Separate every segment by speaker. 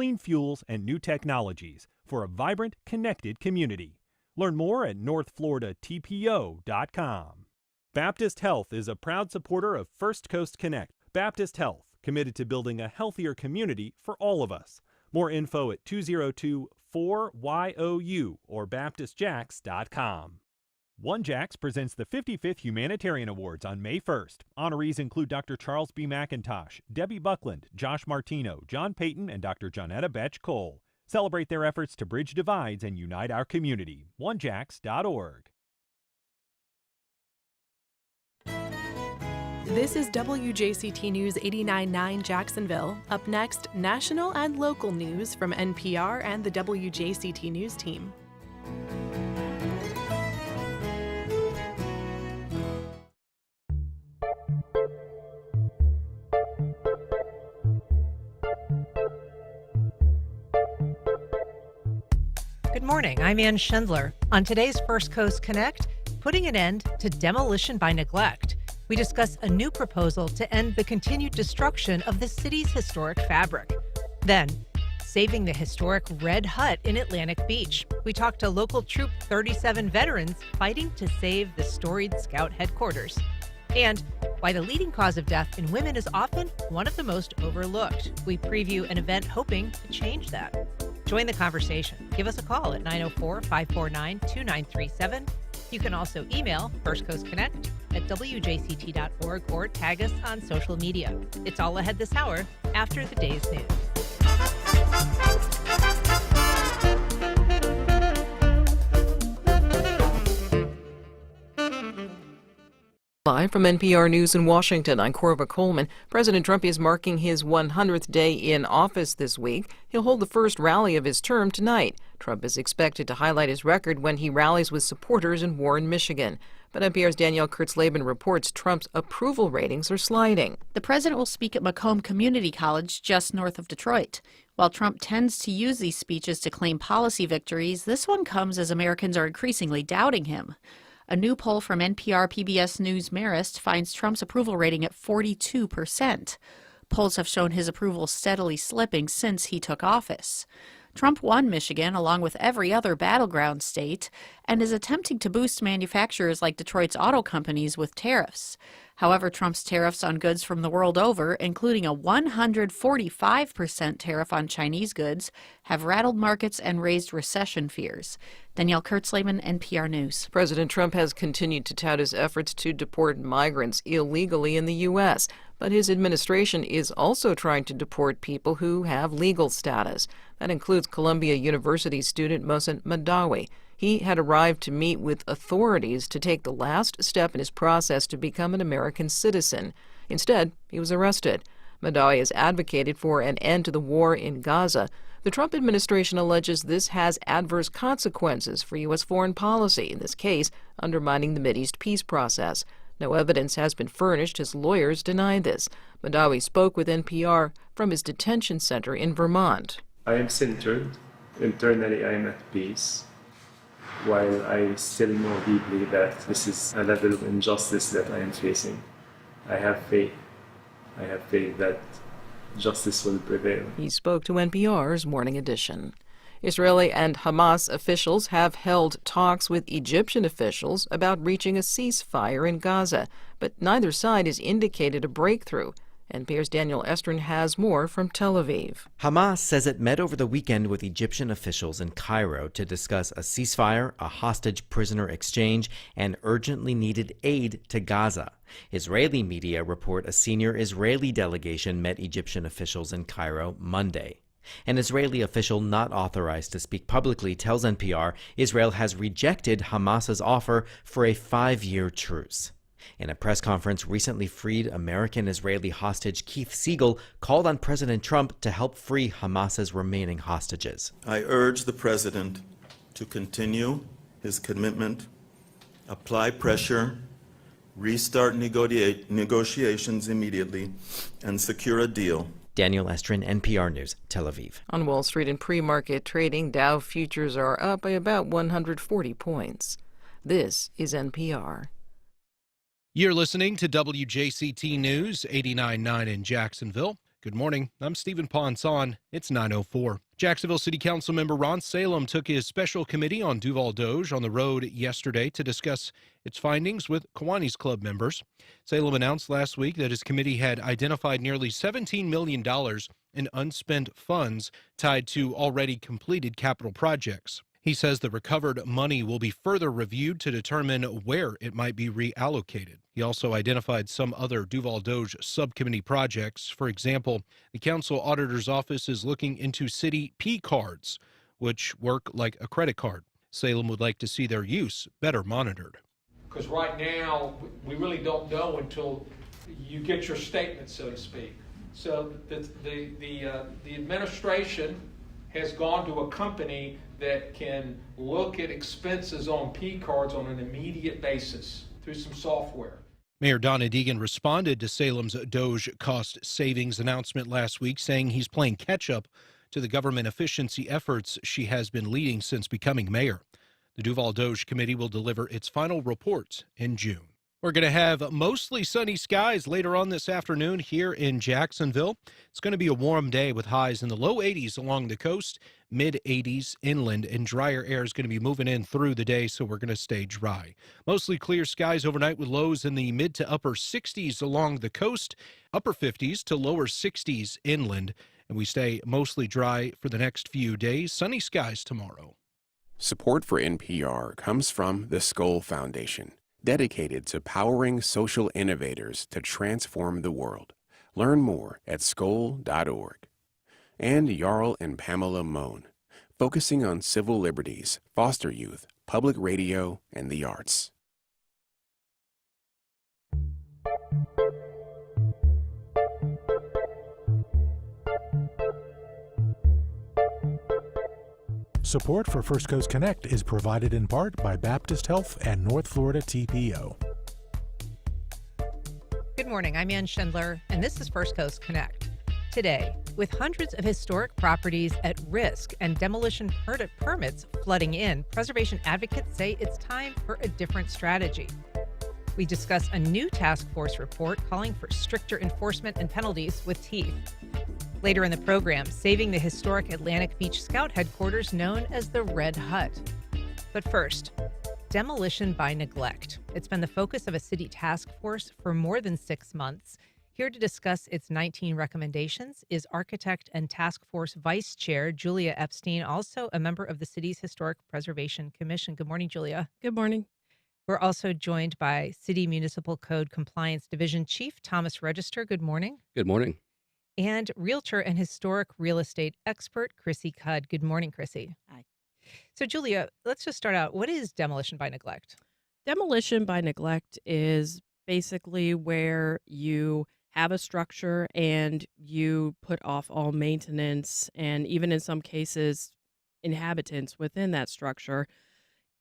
Speaker 1: clean fuels, and new technologies for a vibrant, connected community. Learn more at northfloridatpo.com. Baptist Health is a proud supporter of First Coast Connect. Baptist Health, committed to building a healthier community for all of us. More info at 202-4YOU or baptistjacks.com. One Jacks presents the 55th Humanitarian Awards on May 1st. Honorees include Dr. Charles B. McIntosh, Debbie Buckland, Josh Martino, John Payton, and Dr. Johnetta Betch Cole. Celebrate their efforts to bridge divides and unite our community. onejacks.org.
Speaker 2: This is WJCT News 89.9 Jacksonville. Up next, national and local news from NPR and the WJCT News team.
Speaker 3: Good morning, I'm Ann Schindler. On today's First Coast Connect, putting an end to demolition by neglect. We discuss a new proposal to end the continued destruction of the city's historic fabric. Then, saving the historic Red Hut in Atlantic Beach. We talk to local Troop 37 veterans fighting to save the storied Scout headquarters. And why the leading cause of death in women is often one of the most overlooked. We preview an event hoping to change that. Join the conversation. Give us a call at 904-549-2937. You can also email First Coast Connect at WJCT.org or tag us on social media. It's all ahead this hour after the day's news.
Speaker 4: Live from NPR News in Washington, I'm Corva Coleman. President Trump is marking his 100th day in office this week. He'll hold the first rally of his term tonight. Trump is expected to highlight his record when he rallies with supporters in Warren, Michigan. But NPR's Danielle Kurtzleben reports Trump's approval ratings are sliding.
Speaker 5: The president will speak at Macomb Community College just north of Detroit. While Trump tends to use these speeches to claim policy victories, this one comes as Americans are increasingly doubting him. A new poll from NPR PBS News Marist finds Trump's approval rating at 42%. Polls have shown his approval steadily slipping since he took office. Trump won Michigan along with every other battleground state and is attempting to boost manufacturers like Detroit's auto companies with tariffs. However, Trump's tariffs on goods from the world over, including a 145% tariff on Chinese goods, have rattled markets and raised recession fears. Danielle Kurtzleben, NPR News.
Speaker 4: President Trump has continued to tout his efforts to deport migrants illegally in the U.S., but his administration is also trying to deport people who have legal status. That includes Columbia University student Mohsen Madawi. He had arrived to meet with authorities to take the last step in his process to become an American citizen. Instead, he was arrested. Madawi has advocated for an end to the war in Gaza. The Trump administration alleges this has adverse consequences for U.S. foreign policy, in this case, undermining the Mideast peace process. No evidence has been furnished. His lawyers denied this. Madawi spoke with NPR from his detention center in Vermont.
Speaker 6: I am centered. Internally, I am at peace. While I still know deeply that this is a level of injustice that I am facing, I have faith. I have faith that justice will prevail.
Speaker 4: He spoke to NPR's Morning Edition. Israeli and Hamas officials have held talks with Egyptian officials about reaching a ceasefire in Gaza, but neither side has indicated a breakthrough. NPR's Daniel Estrin has more from Tel Aviv.
Speaker 7: Hamas says it met over the weekend with Egyptian officials in Cairo to discuss a ceasefire, a hostage prisoner exchange, and urgently needed aid to Gaza. Israeli media report a senior Israeli delegation met Egyptian officials in Cairo Monday. An Israeli official not authorized to speak publicly tells NPR Israel has rejected Hamas's offer for a 5-year truce. In a press conference, recently freed American-Israeli hostage Keith Siegel called on President Trump to help free Hamas's remaining hostages.
Speaker 8: I urge the president to continue his commitment, apply pressure, restart negotiations immediately, and secure a deal.
Speaker 7: Daniel Estrin, NPR News, Tel Aviv.
Speaker 4: On Wall Street in pre-market trading, Dow futures are up by about 140 points. This is NPR.
Speaker 9: You're listening to WJCT News 89.9 in Jacksonville. Good morning. I'm Stephen Ponson. It's 9:04. Jacksonville City Council member Ron Salem took his special committee on Duval Doge on the road yesterday to discuss its findings with Kiwanis Club members. Salem announced last week that his committee had identified nearly $17 million in unspent funds tied to already completed capital projects. He says the recovered money will be further reviewed to determine where it might be reallocated. He also identified some other Duval Doge subcommittee projects. For example, the council auditor's office is looking into city P cards, which work like a credit card. Salem would like to see their use better monitored.
Speaker 10: Because right now, we really don't know until you get your statement, so to speak. So the administration has gone to a company that can look at expenses on P cards on an immediate basis through some software.
Speaker 9: Mayor Donna Deegan responded to Salem's Doge cost savings announcement last week, saying he's playing catch up to the government efficiency efforts she has been leading since becoming mayor. The Duval Doge Committee will deliver its final report in June. We're going to have mostly sunny skies later on this afternoon here in Jacksonville. It's going to be a warm day with highs in the low 80s along the coast, mid 80s inland, and drier air is going to be moving in through the day, so we're going to stay dry. Mostly clear skies overnight with lows in the mid to upper 60s along the coast, upper 50s to lower 60s inland, and we stay mostly dry for the next few days. Sunny skies tomorrow.
Speaker 11: Support for NPR comes from the Skoll Foundation, dedicated to powering social innovators to transform the world. Learn more at skoll.org. And Jarl and Pamela Mohn, focusing on civil liberties, foster youth, public radio, and the arts.
Speaker 12: Support for First Coast Connect is provided in part by Baptist Health and North Florida TPO.
Speaker 3: Good morning. I'm Ann Schindler, and this is First Coast Connect. Today, with hundreds of historic properties at risk and demolition permits flooding in, preservation advocates say it's time for a different strategy. We discuss a new task force report calling for stricter enforcement and penalties with teeth. Later in the program, saving the historic Atlantic Beach Scout headquarters known as the Red Hut. But first, demolition by neglect. It's been the focus of a city task force for more than 6 months. Here to discuss its 19 recommendations is architect and task force vice chair Julia Epstein, also a member of the city's Historic Preservation Commission. Good morning, Julia.
Speaker 13: Good morning.
Speaker 3: We're also joined by City Municipal Code Compliance Division Chief Thomas Register. Good morning.
Speaker 14: Good morning.
Speaker 3: And realtor and historic real estate expert Chrissy Cudd. Good morning, Chrissy.
Speaker 13: Hi.
Speaker 3: So, Julia, let's just start out. What is demolition by neglect?
Speaker 13: Demolition by neglect is basically where you have a structure and you put off all maintenance and even in some cases inhabitants within that structure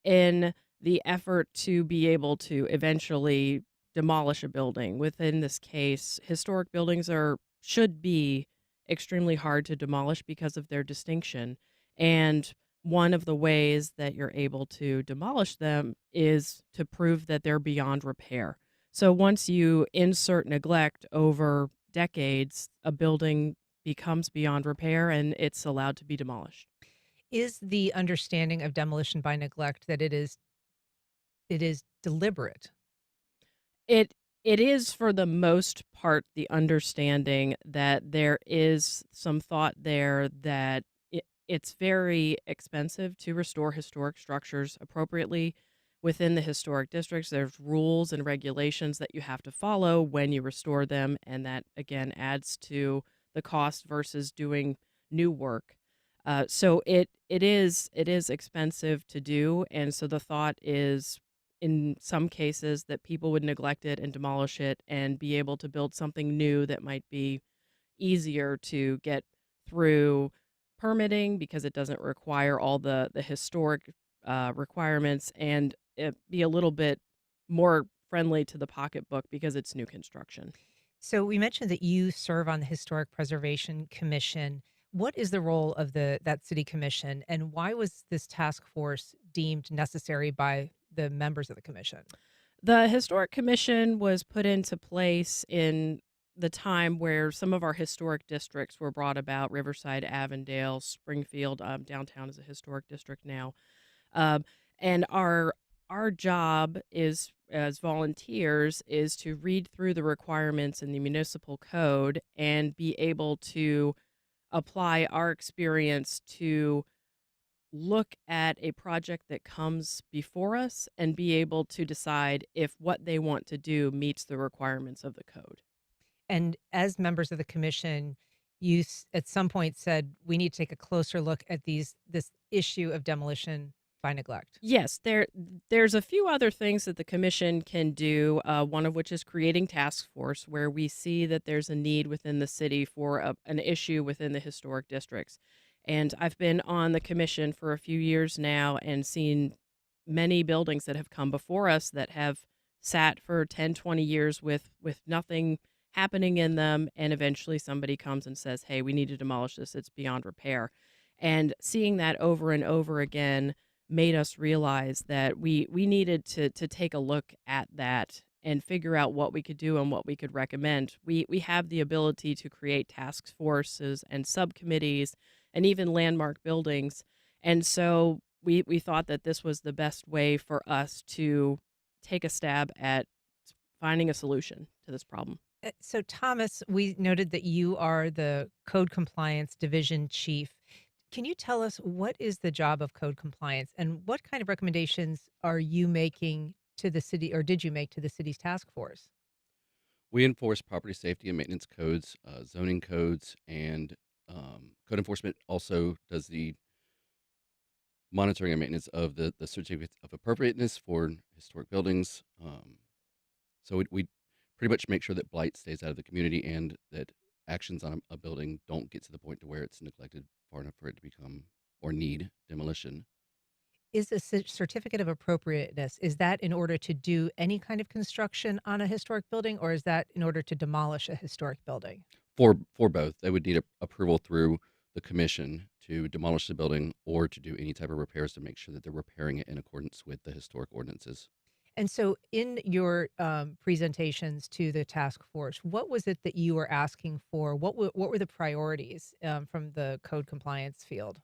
Speaker 13: in the effort to be able to eventually demolish a building. Within this case, historic buildings should be extremely hard to demolish because of their distinction. And one of the ways that you're able to demolish them is to prove that they're beyond repair. So once you insert neglect over decades, a building becomes beyond repair and it's allowed to be demolished.
Speaker 3: Is the understanding of demolition by neglect that it is deliberate?
Speaker 13: It is, for the most part, the understanding that there is some thought there that it's very expensive to restore historic structures appropriately within the historic districts. There's rules and regulations that you have to follow when you restore them, and that, again, adds to the cost versus doing new work. So it is expensive to do, and so the thought is, in some cases, that people would neglect it and demolish it and be able to build something new that might be easier to get through permitting because it doesn't require all the historic requirements, and it be a little bit more friendly to the pocketbook because it's new construction.
Speaker 3: So we mentioned that you serve on the Historic Preservation Commission. What is the role of that city commission, and why was this task force deemed necessary by the members of the commission?
Speaker 13: The Historic Commission was put into place the time where some of our historic districts were brought about. Riverside, Avondale, Springfield, downtown is a historic district now. Um, and our job is as volunteers is to read through the requirements in the municipal code and be able to apply our experience to look at a project that comes before us and be able to decide if what they want to do meets the requirements of the code.
Speaker 3: And as members of the commission, you at some point said we need to take a closer look at this issue of demolition by neglect.
Speaker 13: Yes, there's a few other things that the commission can do. One of which is creating task force, where we see that there's a need within the city for an issue within the historic districts. And I've been on the commission for a few years now and seen many buildings that have come before us that have sat for 10, 20 years with nothing happening in them. And eventually somebody comes and says, hey, we need to demolish this. It's beyond repair. And seeing that over and over again made us realize that we needed to take a look at that and figure out what we could do and what we could recommend. We have the ability to create task forces and subcommittees and even landmark buildings. And so we thought that this was the best way for us to take a stab at finding a solution to this problem.
Speaker 3: So, Thomas, we noted that you are the Code Compliance Division Chief. Can you tell us what is the job of code compliance and what kind of recommendations are you making to the city, or did you make to the city's task force?
Speaker 14: We enforce property safety and maintenance codes, zoning codes, and code enforcement also does the monitoring and maintenance of the certificates of appropriateness for historic buildings. So we pretty much make sure that blight stays out of the community and that actions on a building don't get to the point to where it's neglected far enough for it to become or need demolition.
Speaker 3: Is a certificate of appropriateness, is that in order to do any kind of construction on a historic building, or is that in order to demolish a historic building?
Speaker 14: For both, they would need approval through the commission to demolish the building or to do any type of repairs to make sure that they're repairing it in accordance with the historic ordinances.
Speaker 3: And so in your presentations to the task force, what was it that you were asking for? What were the priorities from the code compliance field?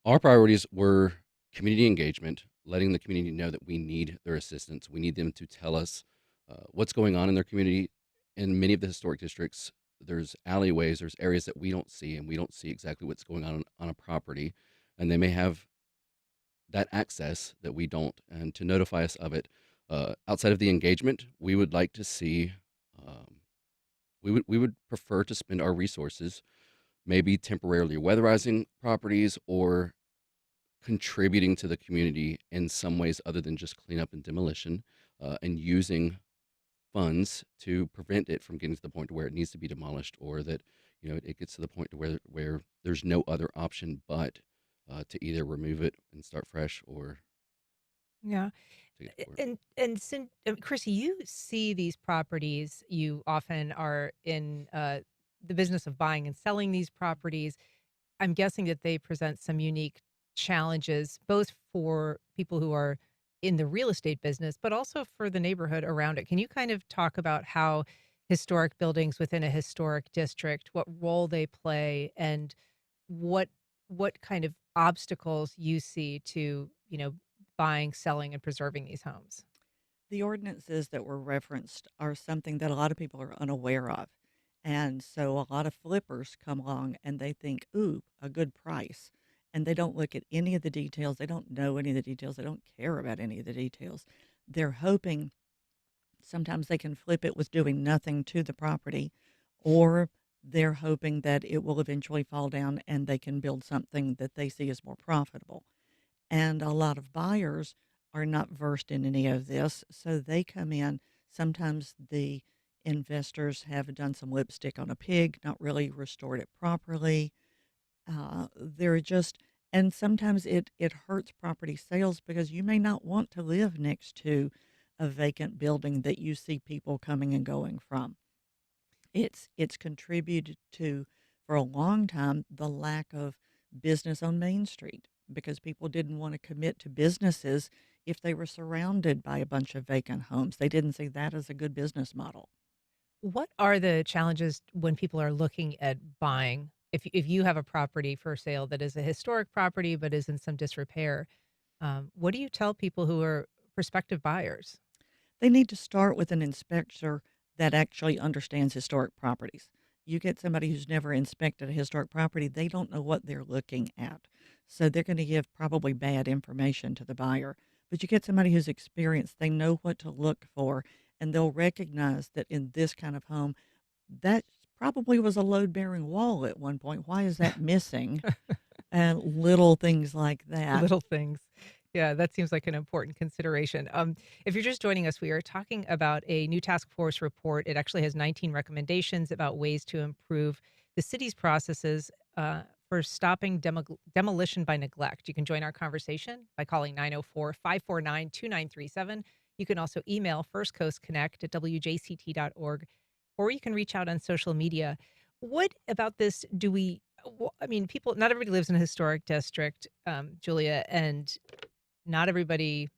Speaker 14: Our priorities were community engagement, letting the community know that we need their assistance. We need them to tell us what's going on in their community. In many of the historic districts, there's alleyways, there's areas that we don't see, and we don't see exactly what's going on a property. And they may have that access that we don't, and to notify us of it. Outside of the engagement, we would like to see, we would prefer to spend our resources maybe temporarily weatherizing properties or contributing to the community in some ways other than just cleanup and demolition, and using funds to prevent it from getting to the point to where it needs to be demolished, or that it gets to the point to where there's no other option but to either remove it and start fresh or
Speaker 3: Yeah.
Speaker 14: take it forward.
Speaker 3: Chrissy, you see these properties. You often are in the business of buying and selling these properties. I'm guessing that they present some unique challenges, both for people who are in the real estate business, but also for the neighborhood around it. Can you kind of talk about how historic buildings within a historic district, what role they play, and what kind of obstacles you see to, buying, selling, and preserving these homes?
Speaker 15: The ordinances that were referenced are something that a lot of people are unaware of. And so a lot of flippers come along and they think, ooh, a good price. And they don't look at any of the details. They don't know any of the details. They don't care about any of the details. They're hoping sometimes they can flip it with doing nothing to the property, or they're hoping that it will eventually fall down and they can build something that they see as more profitable. And a lot of buyers are not versed in any of this, so they come in. Sometimes the investors have done some lipstick on a pig, not really restored it properly. And sometimes it hurts property sales because you may not want to live next to a vacant building that you see people coming and going from. It's contributed to, for a long time, the lack of business on Main Street, because people didn't want to commit to businesses if they were surrounded by a bunch of vacant homes. They didn't see that as a good business model.
Speaker 3: What are the challenges when people are looking at buying? If you have a property for sale that is a historic property but is in some disrepair, what do you tell people who are prospective buyers?
Speaker 15: They need to start with an inspector that actually understands historic properties. You get somebody who's never inspected a historic property, they don't know what they're looking at. So they're going to give probably bad information to the buyer. But you get somebody who's experienced, they know what to look for, and they'll recognize that in this kind of home, that probably was a load bearing wall at one point. Why is that missing? And little things like that.
Speaker 3: Little things. Yeah, that seems like an important consideration. If you're just joining us, we are talking about a new task force report. It actually has 19 recommendations about ways to improve the city's processes for stopping demolition by neglect. You can join our conversation by calling 904-549-2937. You can also email firstcoastconnect@wjct.org, or you can reach out on social media. What about this do we, I mean, people, not everybody lives in a historic district, Julia, and not everybody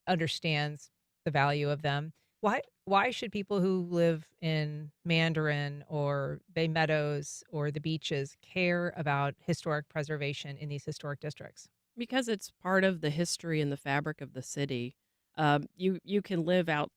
Speaker 3: understands the value of them. Why should people who live in Mandarin or Bay Meadows or the beaches care about historic preservation in these historic districts?
Speaker 13: Because it's part of the history and the fabric of the city. You can live out.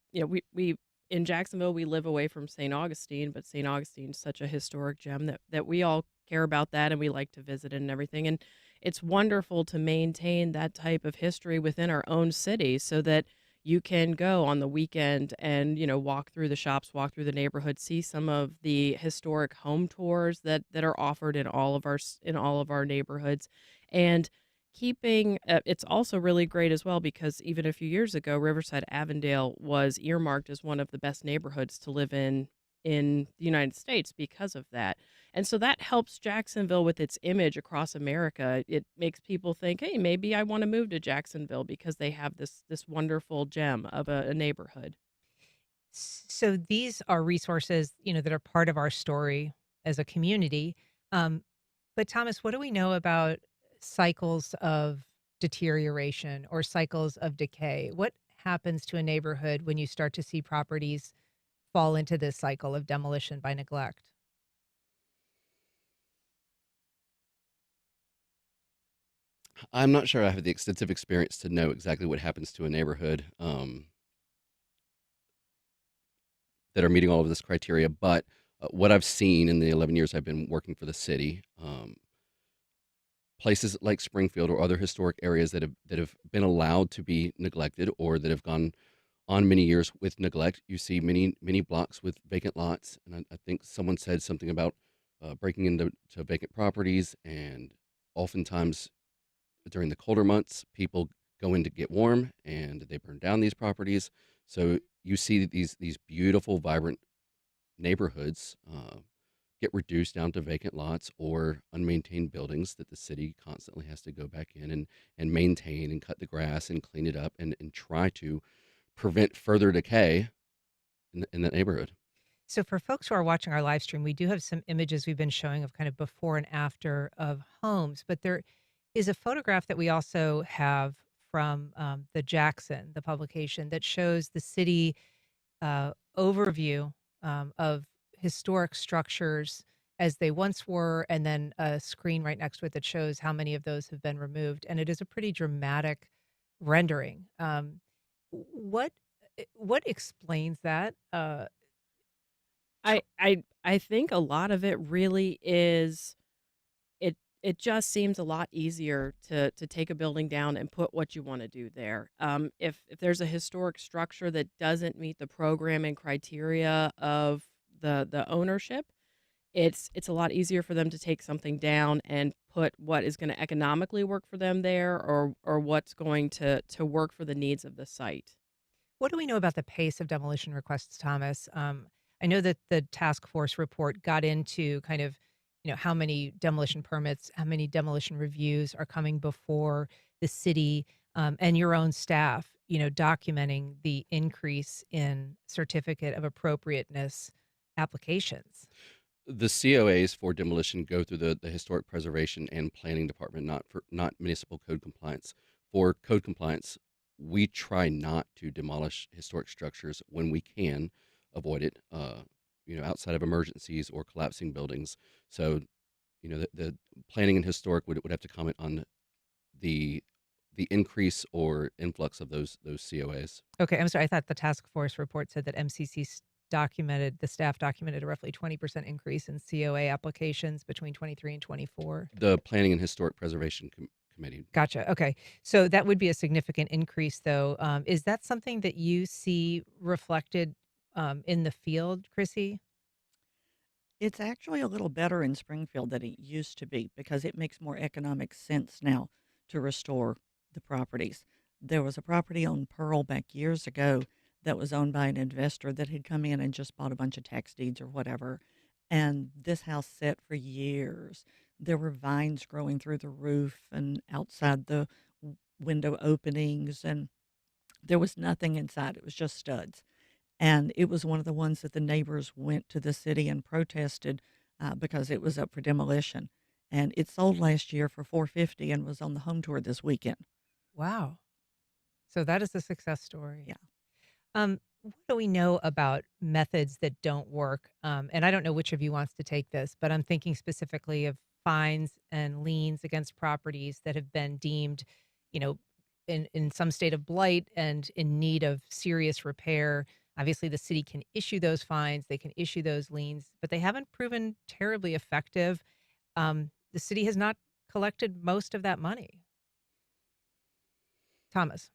Speaker 13: We in Jacksonville we live away from St. Augustine, but St. Augustine's such a historic gem that we all care about that and we like to visit it and everything. And it's wonderful to maintain that type of history within our own city so that you can go on the weekend and walk through the shops, walk through the neighborhood, see some of the historic home tours that are offered in all of our neighborhoods. And keeping it's also really great as well because even a few years ago Riverside Avondale was earmarked as one of the best neighborhoods to live in the United States because of that. And so that helps Jacksonville with its image across America. It makes people think, hey, maybe I want to move to Jacksonville because they have this wonderful gem of a neighborhood.
Speaker 3: So these are resources, that are part of our story as a community. But Thomas, what do we know about cycles of deterioration or cycles of decay? What happens to a neighborhood when you start to see properties fall into this cycle of demolition by neglect?
Speaker 14: I'm not sure I have the extensive experience to know exactly what happens to a neighborhood that are meeting all of this criteria, but what I've seen in the 11 years I've been working for the city, places like Springfield or other historic areas that have been allowed to be neglected or that have gone on many years with neglect, you see many blocks with vacant lots, and I think someone said something about breaking into vacant properties, and oftentimes during the colder months, people go in to get warm and they burn down these properties. So you see these beautiful, vibrant neighborhoods get reduced down to vacant lots or unmaintained buildings that the city constantly has to go back in and maintain and cut the grass and clean it up and try to prevent further decay in that neighborhood.
Speaker 3: So for folks who are watching our live stream, we do have some images we've been showing of kind of before and after of homes, but there is a photograph that we also have from the Jackson, the publication, that shows the city overview of historic structures as they once were, and then a screen right next to it that shows how many of those have been removed. And it is a pretty dramatic rendering. What explains that?
Speaker 13: I think a lot of it really is it just seems a lot easier to take a building down and put what you want to do there. If there's a historic structure that doesn't meet the programming criteria of the ownership, it's a lot easier for them to take something down and put what is going to economically work for them there or what's going to work for the needs of the site.
Speaker 3: What do we know about the pace of demolition requests, Thomas? I know that the task force report got into kind of, how many demolition permits, how many demolition reviews are coming before the city and your own staff, documenting the increase in certificate of appropriateness applications.
Speaker 14: The COAs for demolition go through the historic preservation and planning department, not municipal code compliance. For code compliance, we try not to demolish historic structures when we can avoid it. outside of emergencies or collapsing buildings. So, the planning and historic would have to comment on the increase or influx of those COAs.
Speaker 3: Okay, I'm sorry. I thought the task force report said that the staff documented a roughly 20% increase in COA applications between 23 and 24.
Speaker 14: The Planning and Historic Preservation Committee.
Speaker 3: Gotcha. Okay. So that would be a significant increase, though. Is that something that you see reflected in the field, Chrissy?
Speaker 15: It's actually a little better in Springfield than it used to be because it makes more economic sense now to restore the properties. There was a property on Pearl back years ago that was owned by an investor that had come in and just bought a bunch of tax deeds or whatever. And this house sat for years. There were vines growing through the roof and outside the window openings, and there was nothing inside. It was just studs. And it was one of the ones that the neighbors went to the city and protested because it was up for demolition. And it sold last year for $450 and was on the home tour this weekend.
Speaker 3: Wow. So that is a success story.
Speaker 15: Yeah.
Speaker 3: What do we know about methods that don't work? And I don't know which of you wants to take this, but I'm thinking specifically of fines and liens against properties that have been deemed, in some state of blight and in need of serious repair. Obviously, the city can issue those fines, they can issue those liens, but they haven't proven terribly effective. The city has not collected most of that money. Thomas.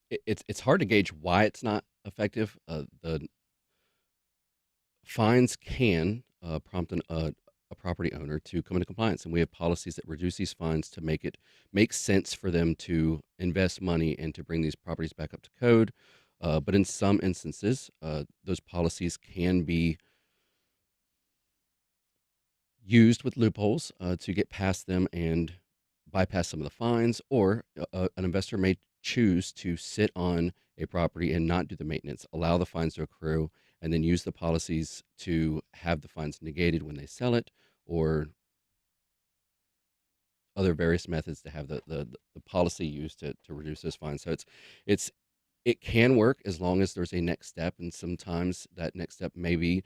Speaker 14: It's hard to gauge why it's not effective. The fines can prompt a property owner to come into compliance, and we have policies that reduce these fines to make sense for them to invest money and to bring these properties back up to code. But in some instances, those policies can be used with loopholes to get past them and bypass some of the fines, or an investor may choose to sit on a property and not do the maintenance, allow the fines to accrue, and then use the policies to have the fines negated when they sell it, or other various methods to have the policy used to reduce those fines. So it can work as long as there's a next step, and sometimes that next step may be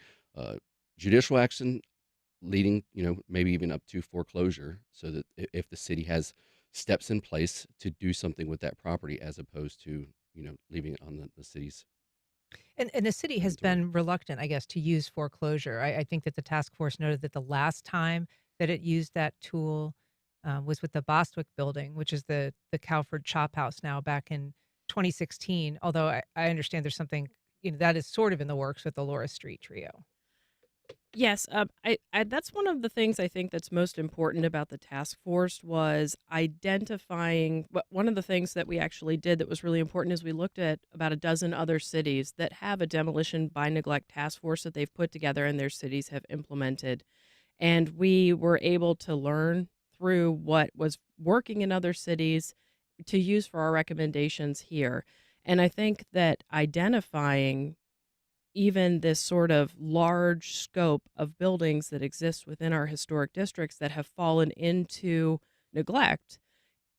Speaker 14: judicial action leading, maybe even up to foreclosure, so that if the city has steps in place to do something with that property as opposed to, leaving it on the city's.
Speaker 3: And the city has been reluctant, I guess, to use foreclosure. I think that the task force noted that the last time that it used that tool was with the Bostwick building, which is the Calford Chop House now, back in 2016. Although I understand there's something, that is sort of in the works with the Laura Street trio.
Speaker 13: Yes, I that's one of the things I think that's most important about the task force was identifying. One of the things that we actually did that was really important is we looked at about a dozen other cities that have a demolition by neglect task force that they've put together and their cities have implemented. And we were able to learn through what was working in other cities to use for our recommendations here. And I think that identifying even this sort of large scope of buildings that exist within our historic districts that have fallen into neglect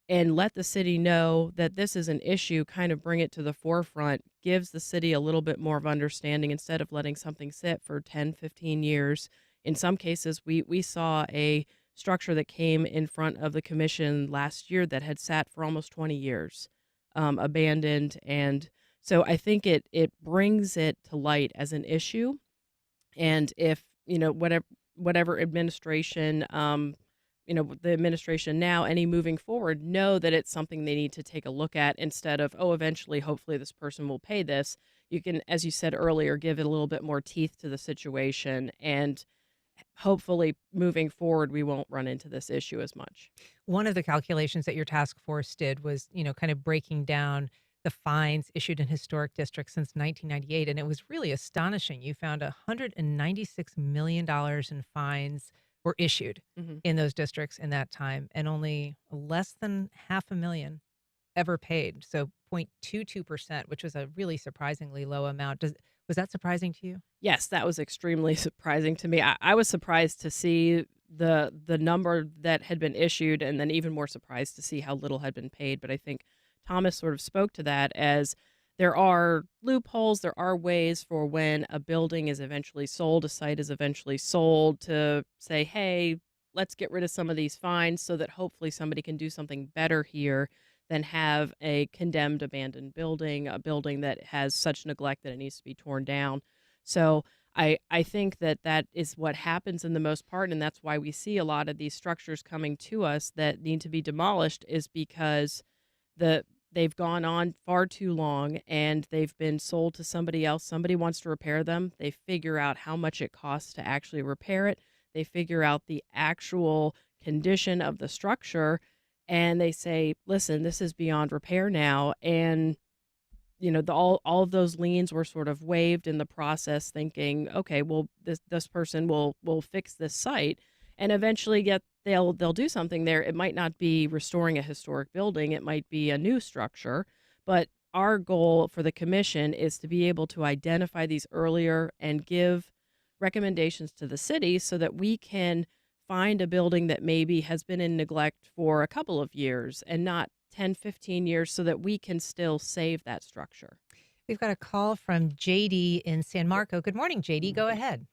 Speaker 13: and let the city know that this is an issue, kind of bring it to the forefront, gives the city a little bit more of understanding instead of letting something sit for 10, 15 years. In some cases, we saw a structure that came in front of the commission last year that had sat for almost 20 years, abandoned. And so I think it brings it to light as an issue. And if, whatever administration, the administration now, any moving forward, know that it's something they need to take a look at instead of, eventually, hopefully this person will pay this. You can, as you said earlier, give it a little bit more teeth to the situation, and hopefully moving forward, we won't run into this issue as much.
Speaker 3: One of the calculations that your task force did was, kind of breaking down the fines issued in historic districts since 1998. And it was really astonishing. You found $196 million in fines were issued in those districts in that time, and only less than $500,000 ever paid. So 0.22%, which was a really surprisingly low amount. Was that surprising to you?
Speaker 13: Yes, that was extremely surprising to me. I was surprised to see the number that had been issued, and then even more surprised to see how little had been paid. But I think Thomas sort of spoke to that as there are loopholes, there are ways for when a building is eventually sold, a site is eventually sold, to say, hey, let's get rid of some of these fines so that hopefully somebody can do something better here than have a condemned abandoned building, a building that has such neglect that it needs to be torn down. So I think that that is what happens in the most part, and that's why we see a lot of these structures coming to us that need to be demolished, is because the they've gone on far too long and they've been sold to somebody else. Somebody wants to repair them. They figure out how much it costs to actually repair it. They figure out the actual condition of the structure, and they say, listen, this is beyond repair now. And all of those liens were sort of waived in the process, thinking, okay, well, this person will fix this site, and eventually they'll do something there. It might not be restoring a historic building, it might be a new structure, but our goal for the commission is to be able to identify these earlier and give recommendations to the city so that we can find a building that maybe has been in neglect for a couple of years and not 10, 15 years, so that we can still save that structure.
Speaker 3: We've got a call from JD in San Marco. Good morning, JD. Go ahead.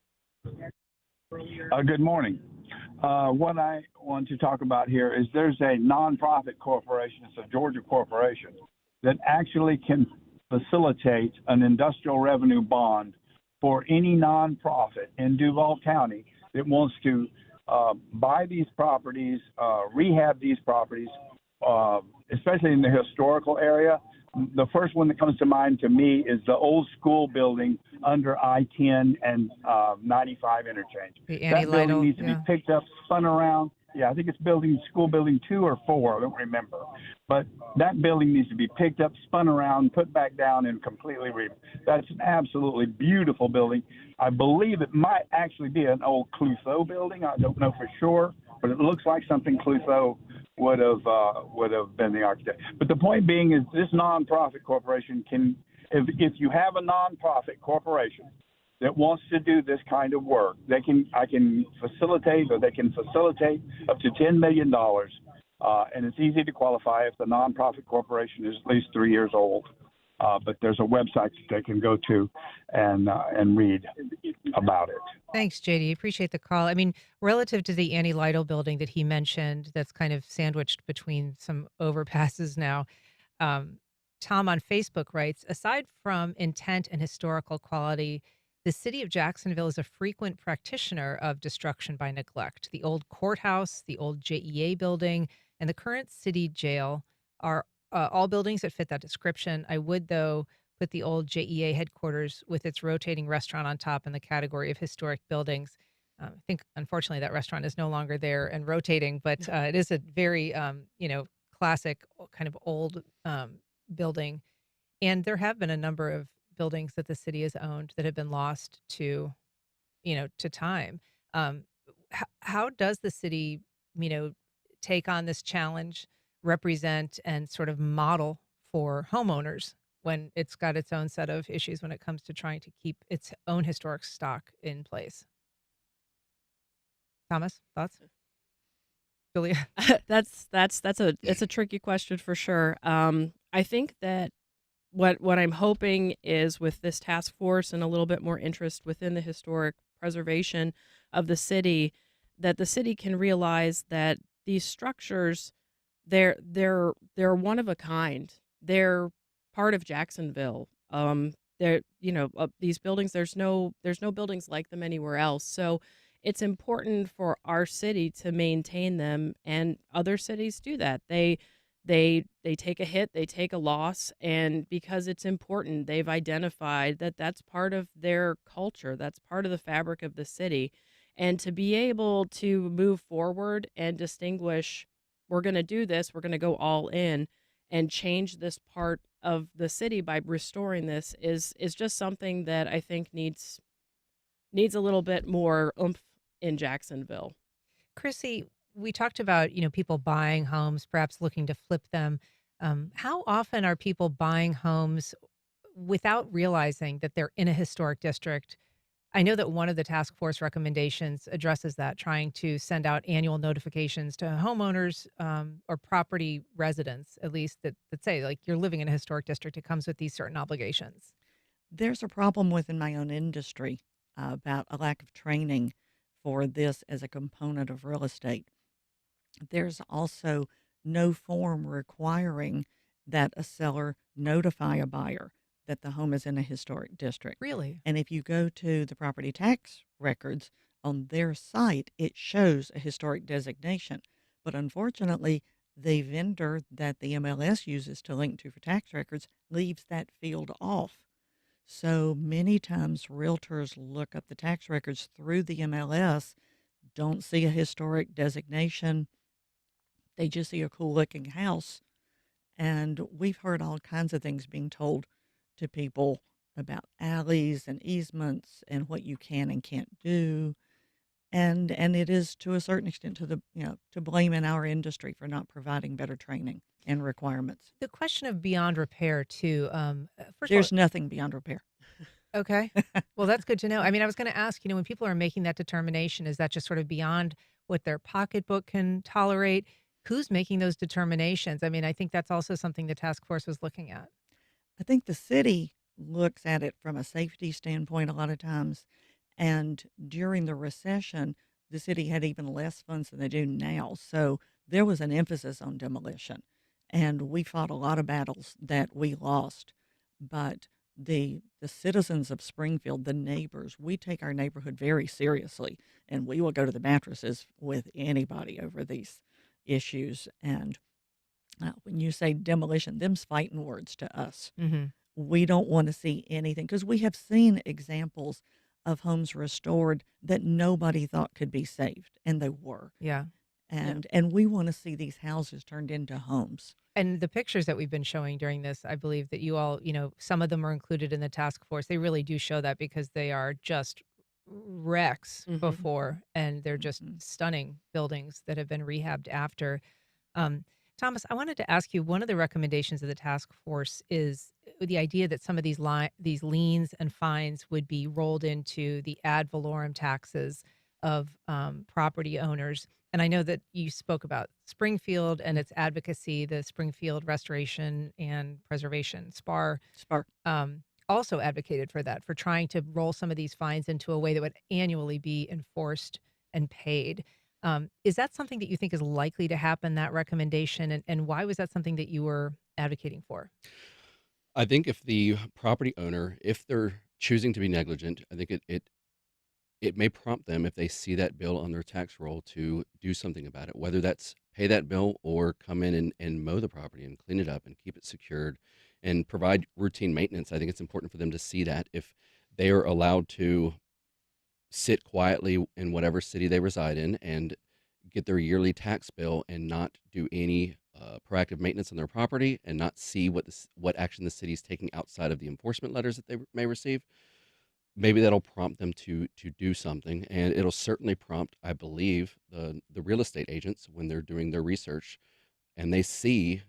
Speaker 16: Good morning. What I want to talk about here is there's a nonprofit corporation, it's a Georgia corporation, that actually can facilitate an industrial revenue bond for any nonprofit in Duval County that wants to buy these properties, rehab these properties, especially in the historical area. The first one that comes to mind to me is the old school building under I-10 and 95 interchange. That building needs to be picked up, spun around. Yeah, I think it's school building 2 or 4, I don't remember. But that building needs to be picked up, spun around, put back down, and completely that's an absolutely beautiful building. I believe it might actually be an old Clouseau building. I don't know for sure, but it looks like something Clouseau would have been the architect. But the point being is this nonprofit corporation can, if you have a nonprofit corporation that wants to do this kind of work, they can facilitate up to $10 million, and it's easy to qualify if the nonprofit corporation is at least 3 years old. But there's a website that they can go to and read about it.
Speaker 3: Thanks, JD. Appreciate the call. I mean, relative to the Annie Lytle building that he mentioned, that's kind of sandwiched between some overpasses now. Tom on Facebook writes, aside from intent and historical quality, the city of Jacksonville is a frequent practitioner of destruction by neglect. The old courthouse, the old JEA building, and the current city jail are all buildings that fit that description. I would, though, put the old JEA headquarters with its rotating restaurant on top in the category of historic buildings. I think, unfortunately, that restaurant is no longer there and rotating, but it is a very, classic kind of old building. And there have been a number of buildings that the city has owned that have been lost to time. How does the city, take on this challenge, represent and sort of model for homeowners when it's got its own set of issues when it comes to trying to keep its own historic stock in place? Thomas, thoughts? Julia?
Speaker 13: It's a tricky question for sure. I think that what I'm hoping is, with this task force and a little bit more interest within the historic preservation of the city, that the city can realize that these structures, they're one of a kind. They're part of Jacksonville. These buildings, there's no buildings like them anywhere else. So it's important for our city to maintain them, and other cities do that. They take a hit, they take a loss, and because it's important, they've identified that that's part of their culture, that's part of the fabric of the city. And to be able to move forward and distinguish, we're going to do this, we're going to go all in and change this part of the city by restoring this, is just something that I think needs a little bit more oomph in Jacksonville.
Speaker 3: Chrissy, we talked about, people buying homes, perhaps looking to flip them. How often are people buying homes without realizing that they're in a historic district I know that one of the task force recommendations addresses that, trying to send out annual notifications to homeowners or property residents, at least that say, like, you're living in a historic district. It comes with these certain obligations.
Speaker 15: There's a problem within my own industry about a lack of training for this as a component of real estate. There's also no form requiring that a seller notify a buyer that the home is in a historic district.
Speaker 3: Really?
Speaker 15: And if you go to the property tax records on their site, it shows a historic designation. But unfortunately, the vendor that the MLS uses to link to for tax records leaves that field off. So many times realtors look up the tax records through the MLS, don't see a historic designation. They just see a cool looking house. And we've heard all kinds of things being told to people about alleys and easements and what you can and can't do. And it is to a certain extent to blame in our industry for not providing better training and requirements.
Speaker 3: The question of beyond repair, too. First
Speaker 15: There's
Speaker 3: of all,
Speaker 15: nothing beyond repair.
Speaker 3: okay. Well, that's good to know. I mean, I was going to ask, when people are making that determination, is that just sort of beyond what their pocketbook can tolerate? Who's making those determinations? I mean, I think that's also something the task force was looking at.
Speaker 15: I think the city looks at it from a safety standpoint a lot of times. And during the recession, the city had even less funds than they do now. So there was an emphasis on demolition. And we fought a lot of battles that we lost. But the citizens of Springfield, the neighbors, we take our neighborhood very seriously. And we will go to the mattresses with anybody over these issues. And when you say demolition, them's fighting words to us.
Speaker 3: Mm-hmm.
Speaker 15: We don't want to see anything because we have seen examples of homes restored that nobody thought could be saved, and they were.
Speaker 3: Yeah.
Speaker 15: And we want to see these houses turned into homes.
Speaker 3: And the pictures that we've been showing during this, I believe that you all, some of them are included in the task force. They really do show that because they are just wrecks before, and they're just stunning buildings that have been rehabbed after. Thomas, I wanted to ask you, one of the recommendations of the task force is the idea that some of these liens and fines would be rolled into the ad valorem taxes of property owners. And I know that you spoke about Springfield and its advocacy, the Springfield Restoration and Preservation, SPAR. Also advocated for that, for trying to roll some of these fines into a way that would annually be enforced and paid. Is that something that you think is likely to happen, that recommendation? And why was that something that you were advocating for?
Speaker 14: I think if the property owner, if they're choosing to be negligent, I think it may prompt them, if they see that bill on their tax roll, to do something about it, whether that's pay that bill or come in and mow the property and clean it up and keep it secured and provide routine maintenance. I think it's important for them to see that if they are allowed to sit quietly in whatever city they reside in and get their yearly tax bill and not do any proactive maintenance on their property and not see what action the city is taking outside of the enforcement letters that they may receive, maybe that'll prompt them to do something. And it'll certainly prompt, I believe, the real estate agents when they're doing their research and they see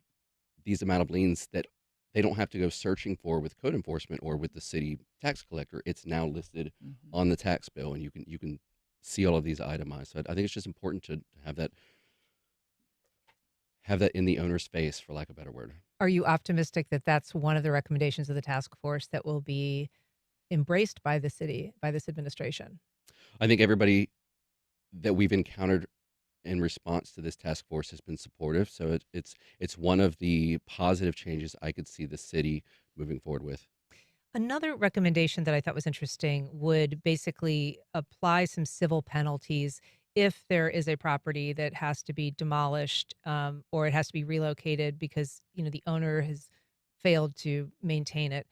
Speaker 14: these amount of liens that they don't have to go searching for with code enforcement or with the city tax collector. It's now listed on the tax bill, and you can see all of these itemized. So I think it's just important to have that in the owner's face, for lack of a better word.
Speaker 3: Are you optimistic that that's one of the recommendations of the task force that will be embraced by the city, by this administration?
Speaker 14: I think everybody that we've encountered in response to this task force has been supportive. So it's one of the positive changes I could see the city moving forward with.
Speaker 3: Another recommendation that I thought was interesting would basically apply some civil penalties if there is a property that has to be demolished or it has to be relocated because the owner has failed to maintain it.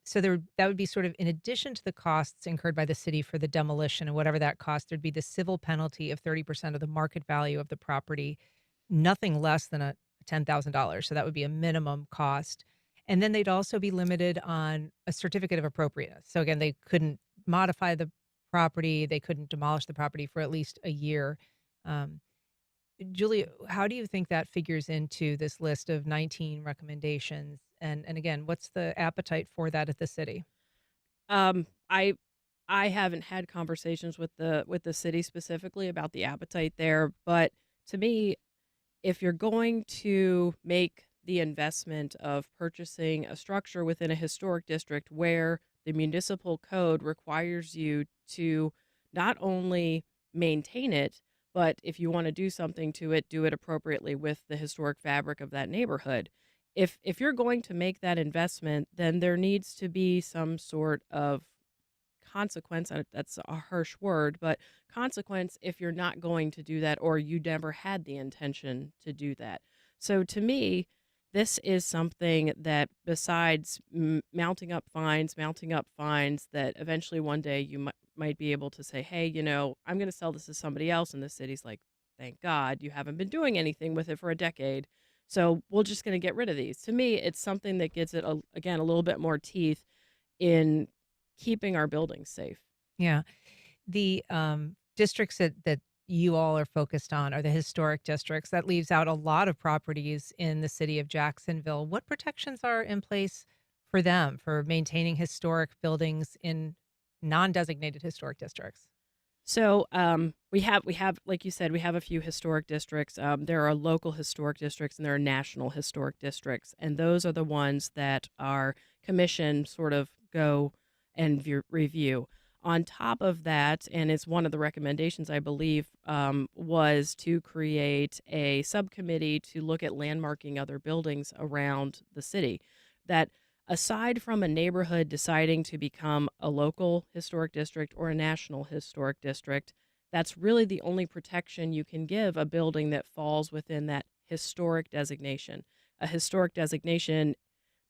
Speaker 3: So that would be sort of in addition to the costs incurred by the city for the demolition and whatever that cost, there'd be the civil penalty of 30% of the market value of the property, nothing less than a $10,000. So that would be a minimum cost. And then they'd also be limited on a certificate of appropriateness. So again, they couldn't modify the property, they couldn't demolish the property for at least a year. Julie, how do you think that figures into this list of 19 recommendations? And again, what's the appetite for that at the city?
Speaker 13: I I haven't had conversations with the city specifically about the appetite there, but to me, if you're going to make the investment of purchasing a structure within a historic district where the municipal code requires you to not only maintain it, but if you want to do something to it, do it appropriately with the historic fabric of that neighborhood. If you're going to make that investment, then there needs to be some sort of consequence. That's a harsh word, but consequence if you're not going to do that or you never had the intention to do that. So to me, this is something that besides mounting up fines, that eventually one day you might be able to say, hey, I'm going to sell this to somebody else. And the city's like, thank God you haven't been doing anything with it for a decade. So we're just going to get rid of these. To me, it's something that gives it, again, a little bit more teeth in keeping our buildings safe.
Speaker 3: Yeah. The districts that you all are focused on are the historic districts. That leaves out a lot of properties in the city of Jacksonville. What protections are in place for them for maintaining historic buildings in non-designated historic districts?
Speaker 13: So we have, like you said, we have a few historic districts. There are local historic districts and there are national historic districts, and those are the ones that our commission sort of go and review. On top of that, and it's one of the recommendations, I believe, was to create a subcommittee to look at landmarking other buildings around the city. That aside from a neighborhood deciding to become a local historic district or a national historic district, that's really the only protection you can give a building that falls within that historic designation. A historic designation,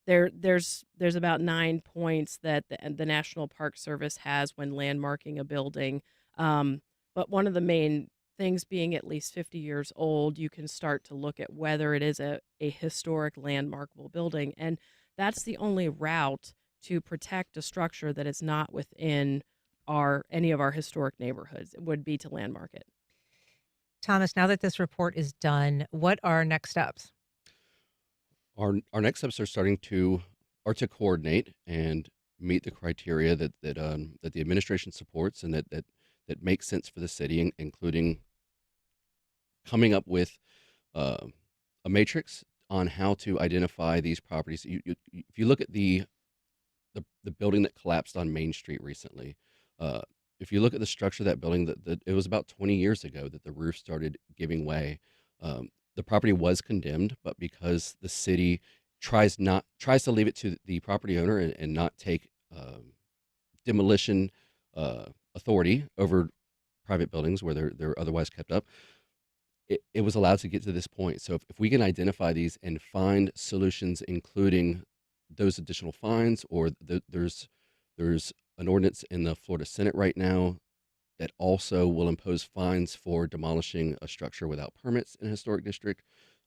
Speaker 13: there's about 9 points that the National Park Service has when landmarking a building. But one of the main things being at least 50 years old, you can start to look at whether it is a historic landmarkable building. And that's the only route to protect a structure that is not within any of our historic neighborhoods. It would be to landmark it.
Speaker 3: Thomas, now that this report is done, what are next steps?
Speaker 14: Our next steps are to coordinate and meet the criteria that the administration supports and that makes sense for the city, including coming up with a matrix on how to identify these properties. If you look at the building that collapsed on Main Street recently, if you look at the structure of that building, that it was about 20 years ago that the roof started giving way. The property was condemned, but because the city tries to leave it to the property owner and not take demolition authority over private buildings where they're otherwise kept up, it was allowed to get to this point. So if we can identify these and find solutions, including those additional fines, or there's an ordinance in the Florida Senate right now that also will impose fines for demolishing a structure without permits in a historic district.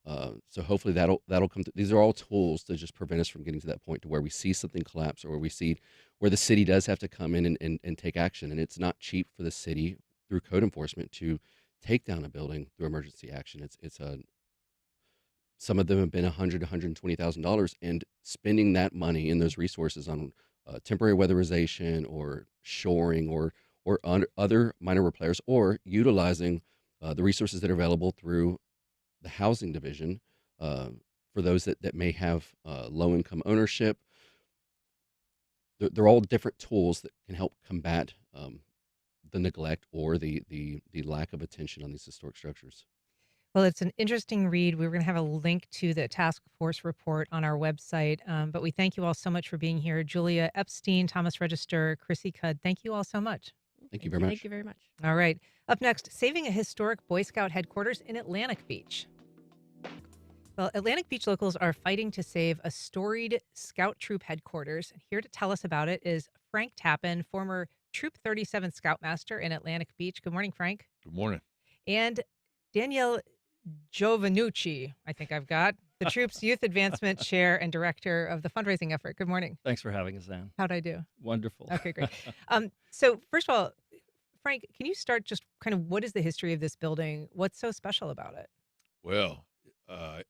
Speaker 14: So hopefully that'll come. These are all tools to just prevent us from getting to that point to where we see something collapse or where the city does have to come in and take action. And it's not cheap for the city through code enforcement to take down a building through emergency action. Some of them have been $100,000 to $120,000, and spending that money and those resources on temporary weatherization or shoring or other minor repairs, or utilizing the resources that are available through the housing division for those that may have low-income ownership. They're all different tools that can help combat the neglect or the lack of attention on these historic structures.
Speaker 3: Well, it's an interesting read. We're going to have a link to the task force report on our website. But we thank you all so much for being here. Julia Epstein, Thomas Register, Chrissy Cudd, thank you all so much.
Speaker 14: Thank you very much.
Speaker 13: Thank you very much.
Speaker 3: All right. Up next, saving a historic Boy Scout headquarters in Atlantic Beach. Well, Atlantic Beach locals are fighting to save a storied Scout Troop headquarters. Here to tell us about it is Frank Tappan, former Troop 37 Scoutmaster in Atlantic Beach. Good morning, Frank.
Speaker 17: Good morning.
Speaker 3: And Danielle Giovanucci, I think I've got, the Troop's Youth Advancement Chair and Director of the fundraising effort. Good morning.
Speaker 18: Thanks for having us, Ann.
Speaker 3: How'd I do?
Speaker 18: Wonderful.
Speaker 3: Okay, great. So first of all, Frank, can you start just kind of what is the history of this building? What's so special about it?
Speaker 17: Well,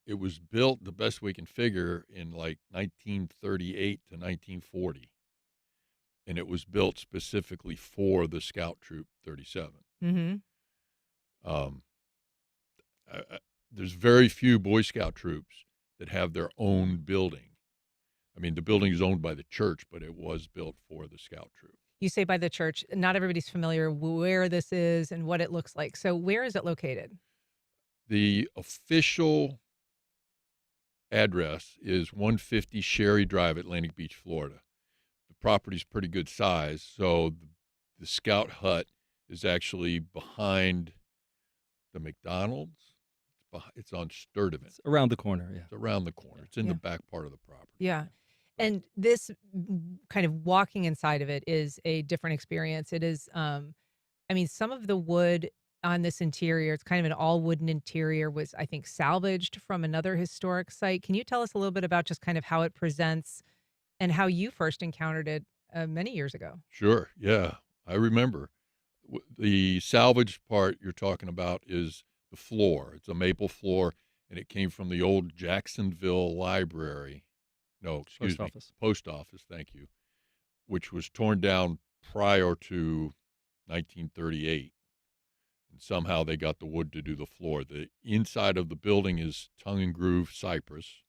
Speaker 17: it was built, the best we can figure, in like 1938 to 1940. and it was built specifically for the Scout Troop 37.
Speaker 13: Mm-hmm.
Speaker 17: There's very few Boy Scout troops that have their own building. I mean, the building is owned by the church, but it was built for the Scout Troop.
Speaker 3: You say by the church. Not everybody's familiar where this is and what it looks like. So where is it located?
Speaker 17: The official address is 150 Sherry Drive, Atlantic Beach, Florida. The property's pretty good size, so the Scout Hut is actually behind the McDonald's. It's on Sturdivant.
Speaker 18: It's around the corner, yeah.
Speaker 17: It's around the corner. It's in the back part of the property.
Speaker 3: Yeah. And this kind of walking inside of it is a different experience. It is, I mean, some of the wood on this interior, it's kind of an all wooden interior, was, I think, salvaged from another historic site. Can you tell us a little bit about just kind of how it presents and how you first encountered it many years ago?
Speaker 17: Sure. Yeah. I remember. The salvage part you're talking about is the floor. It's a maple floor, and it came from the old Jacksonville library. No, excuse me. Post office, thank you, which was torn down prior to 1938. And somehow they got the wood to do the floor. The inside of the building is tongue and groove cypress.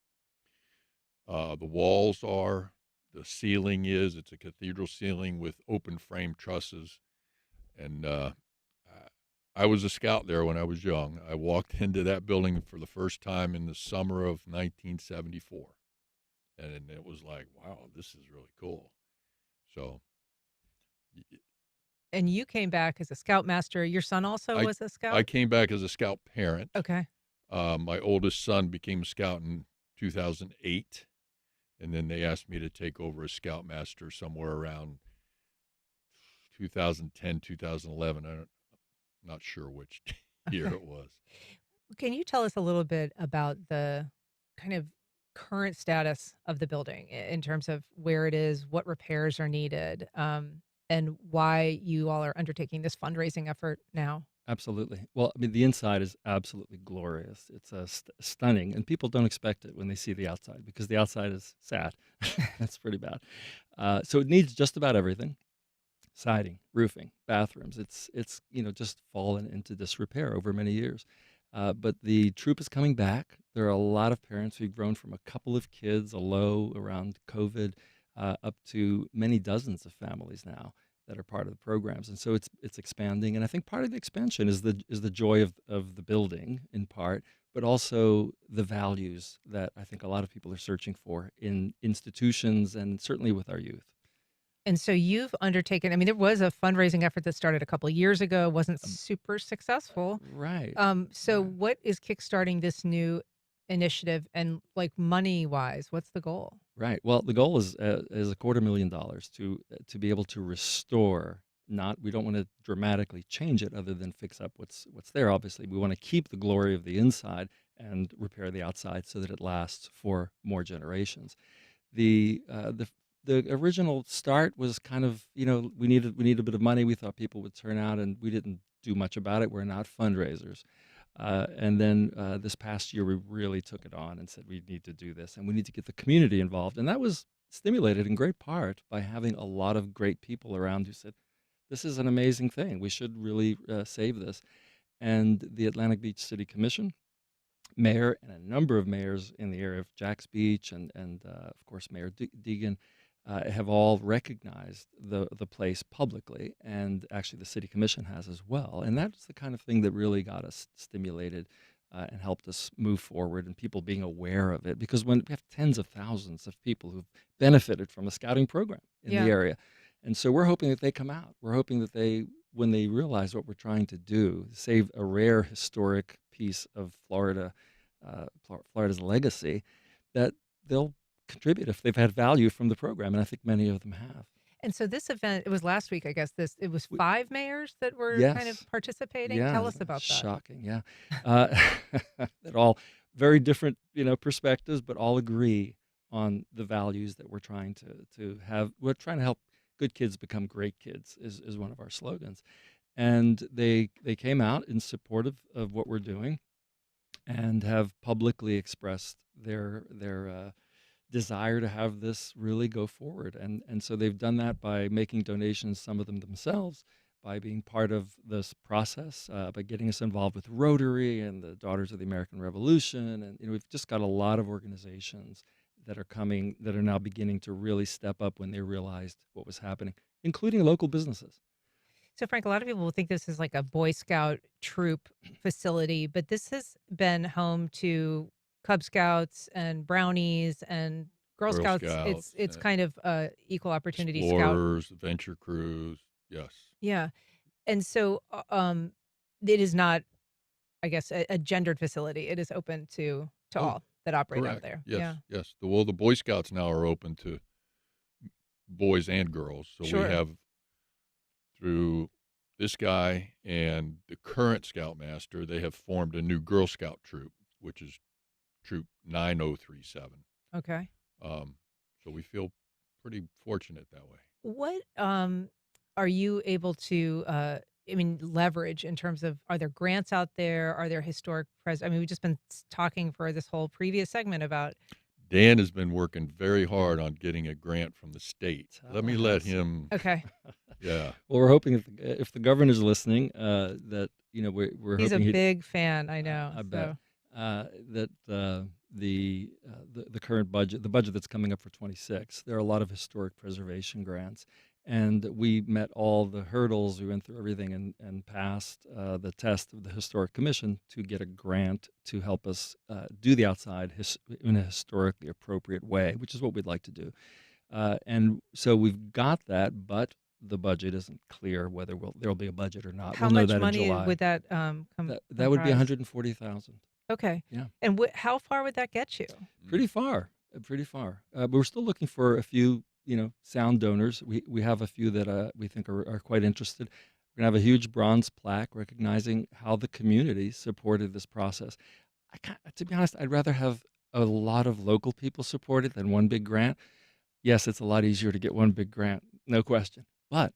Speaker 17: The walls are, the ceiling is, it's a cathedral ceiling with open frame trusses. And I was a scout there when I was young. I walked into that building for the first time in the summer of 1974. And it was like, wow, this is really cool. So.
Speaker 3: And you came back as a scoutmaster. Your son also was a scout?
Speaker 17: I came back as a scout parent.
Speaker 3: Okay.
Speaker 17: My oldest son became a scout in 2008. And then they asked me to take over as scoutmaster somewhere around 2010, 2011. I'm not sure which year it was.
Speaker 3: Can you tell us a little bit about the kind of current status of the building in terms of where it is, what repairs are needed, and why you all are undertaking this fundraising effort now?
Speaker 18: Absolutely. Well, I mean, the inside is absolutely glorious. It's stunning, and people don't expect it when they see the outside because the outside is sad. That's pretty bad. So it needs just about everything: siding, roofing, bathrooms. It's just fallen into disrepair over many years. But the troop is coming back. There are a lot of parents who've grown from a couple of kids, a low around COVID, up to many dozens of families now that are part of the programs, and so it's expanding. And I think part of the expansion is the joy of the building in part, but also the values that I think a lot of people are searching for in institutions and certainly with our youth.
Speaker 3: And so you've undertaken, I mean, there was a fundraising effort that started a couple of years ago, wasn't super successful.
Speaker 18: Right.
Speaker 3: So what is kickstarting this new initiative, and like money wise, what's the goal?
Speaker 18: Right. Well, the goal is $250,000 to be able to restore. We don't want to dramatically change it, other than fix up what's there. Obviously, we want to keep the glory of the inside and repair the outside so that it lasts for more generations. The original start was kind of, we needed a bit of money. We thought people would turn out, and we didn't do much about it. We're not fundraisers. And then this past year, we really took it on and said, we need to do this, and we need to get the community involved. And that was stimulated in great part by having a lot of great people around who said, this is an amazing thing. We should really save this. And the Atlantic Beach City Commission, mayor, and a number of mayors in the area of Jacks Beach and of course, Mayor Deegan, have all recognized the place publicly, and actually the city commission has as well. And that's the kind of thing that really got us stimulated and helped us move forward, and people being aware of it. Because when we have tens of thousands of people who've benefited from a scouting program in the area, and so we're hoping that they come out. We're hoping that when they realize what we're trying to do, save a rare historic piece of Florida's legacy, that they'll contribute if they've had value from the program, and I think many of them have.
Speaker 3: And so this event, it was last week, I guess. It was 5 mayors that were kind of participating.
Speaker 18: Yeah,
Speaker 3: Tell us about that.
Speaker 18: Shocking, yeah. That all very different, perspectives, but all agree on the values that we're trying to have. We're trying to help good kids become great kids is one of our slogans, and they came out in support of what we're doing, and have publicly expressed their desire to have this really go forward. And so they've done that by making donations, some of them themselves, by being part of this process, by getting us involved with Rotary and the Daughters of the American Revolution. And we've just got a lot of organizations that are now beginning to really step up when they realized what was happening, including local businesses.
Speaker 3: So, Frank, a lot of people will think this is like a Boy Scout troop facility, but this has been home to Cub Scouts and Brownies and Girl
Speaker 17: Girl
Speaker 3: Scouts.
Speaker 17: Scouts,
Speaker 3: It's kind of equal opportunity scout.
Speaker 17: Explorers, adventure crews. Yes.
Speaker 3: Yeah. And so it is not, I guess, a gendered facility. It is open to
Speaker 17: Oh,
Speaker 3: all that operate out
Speaker 17: correct.
Speaker 3: there.
Speaker 17: Yes.
Speaker 3: Yeah.
Speaker 17: Yes. The Boy Scouts now are open to boys and girls. So
Speaker 3: Sure.
Speaker 17: we have, through this guy and the current Scoutmaster, they have formed a new Girl Scout troop, which is Troop 9037.
Speaker 3: Okay.
Speaker 17: So we feel pretty fortunate that way.
Speaker 3: What are you able to, leverage in terms of, are there grants out there? Are there historic we've just been talking for this whole previous segment about.
Speaker 17: Dan has been working very hard on getting a grant from the state. Let me let him.
Speaker 3: Okay.
Speaker 17: Yeah.
Speaker 18: Well, we're hoping if the governor's listening, that we're
Speaker 3: He's
Speaker 18: hoping
Speaker 3: a big fan, I know.
Speaker 18: I bet that the current budget, the budget that's coming up for 26, there are a lot of historic preservation grants, and we met all the hurdles. We went through everything and passed the test of the Historic Commission to get a grant to help us do the outside in a historically appropriate way, which is what we'd like to do. And so we've got that, but the budget isn't clear whether there'll be a budget or not.
Speaker 3: How
Speaker 18: we'll know
Speaker 3: much
Speaker 18: that
Speaker 3: money
Speaker 18: in July.
Speaker 3: would that come?
Speaker 18: That would be
Speaker 3: comprise?
Speaker 18: 140,000.
Speaker 3: Okay.
Speaker 18: Yeah.
Speaker 3: And how far would that get you?
Speaker 18: Pretty far. But we're still looking for a few, sound donors. We have a few that we think are quite interested. We're going to have a huge bronze plaque recognizing how the community supported this process. To be honest, I'd rather have a lot of local people support it than one big grant. Yes, it's a lot easier to get one big grant, no question. But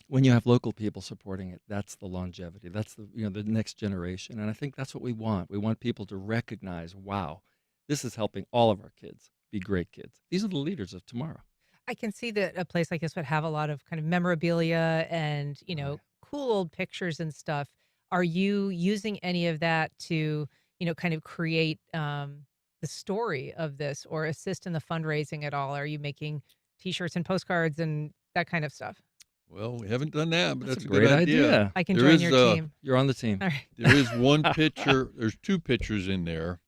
Speaker 18: when you have local people supporting it, that's the longevity. That's the next generation. And I think that's what we want. We want people to recognize, wow, this is helping all of our kids be great kids. These are the leaders of tomorrow.
Speaker 3: I can see that a place like this would have a lot of kind of memorabilia and, cool old pictures and stuff. Are you using any of that to, kind of create the story of this or assist in the fundraising at all? Are you making T-shirts and postcards and that kind of stuff?
Speaker 17: Well, we haven't done that, but that's a
Speaker 18: great
Speaker 17: good idea.
Speaker 3: I can
Speaker 17: There
Speaker 3: join
Speaker 17: is,
Speaker 3: your team.
Speaker 18: You're on the team.
Speaker 3: All right.
Speaker 17: There is one picture. There's two pictures in there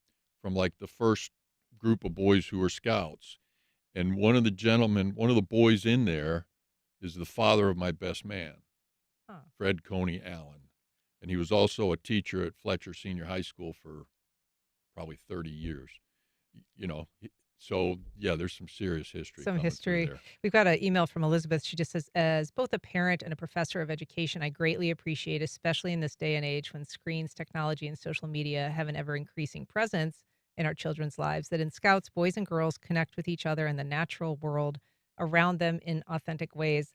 Speaker 17: from like the first group of boys who were scouts. And one of the boys in there is the father of my best man, Fred Coney Allen. And he was also a teacher at Fletcher Senior High School for probably 30 years. So, yeah, there's some serious history.
Speaker 3: Some
Speaker 17: coming
Speaker 3: history.
Speaker 17: through there.
Speaker 3: We've got an email from Elizabeth. She just says, as both a parent and a professor of education, I greatly appreciate, especially in this day and age when screens, technology, and social media have an ever-increasing presence in our children's lives, that in Scouts, boys and girls connect with each other and the natural world around them in authentic ways.